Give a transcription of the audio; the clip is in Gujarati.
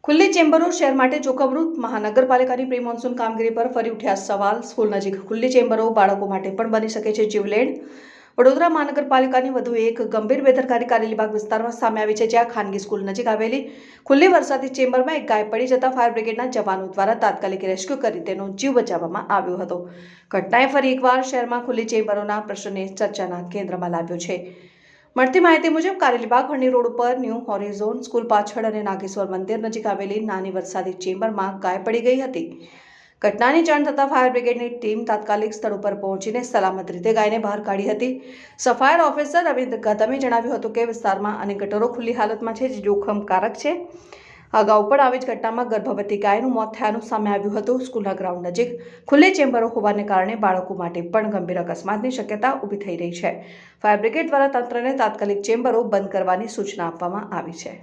ખુલ્લી ચેમ્બરો શહેર માટે જોખમરૂપ મહાનગરપાલિકાની પ્રી મોન્સૂન કામગીરી પર ફરી ઉઠ્યા સવાલ। સ્કૂલ નજીક ખુલ્લી ચેમ્બરો બાળકો માટે પણ બની શકે છે જીવલેણ। વડોદરા મહાનગરપાલિકાની વધુ એક ગંભીર બેદરકારી કારેલીબાગ વિસ્તારમાં સામે આવી છે, જ્યાં ખાનગી સ્કૂલ નજીક આવેલી ખુલ્લી વરસાદી ચેમ્બરમાં એક ગાય પડી જતા ફાયર બ્રિગેડના જવાનો દ્વારા તાત્કાલિક રેસ્ક્યુ કરી તેનો જીવ બચાવવામાં આવ્યો હતો। ઘટનાએ ફરી એકવાર શહેરમાં ખુલ્લી ચેમ્બરોના પ્રશ્નને ચર્ચાના કેન્દ્રમાં લાવ્યો છે। મળતી માહિતી મુજબ કારેલીબાગ હરણી રોડ ઉપર ન્યૂ હોરિઝોન સ્કૂલ પાછળ અને નાગેશ્વર મંદિર નજીક આવેલી નાની વરસાદી ચેમ્બરમાં ગાય પડી ગઈ હતી। ઘટનાની જાણ થતાં ફાયર બ્રિગેડની ટીમ તાત્કાલિક સ્થળ ઉપર પહોંચીને સલામત રીતે ગાયને બહાર કાઢી હતી। સફાયર ઓફિસર રવિન્દ્ર કદમે જણાવ્યું હતું કે વિસ્તારમાં અનેક ગટરો ખુલ્લી હાલતમાં છે, જે જોખમકારક છે। અગાઉ પણ આવી જ ઘટનામાં ગર્ભવતી ગાયનું મોત થયાનું સામે આવ્યું હતું। સ્કૂલના ગ્રાઉન્ડ નજીક ખુલ્લી ચેમ્બરો હોવાને કારણે બાળકો માટે પણ ગંભીર અકસ્માતની શક્યતા ઊભી થઈ રહી છે। ફાયર બ્રિગેડ દ્વારા તંત્રને તાત્કાલિક ચેમ્બરો બંધ કરવાની સૂચના આપવામાં આવી છે।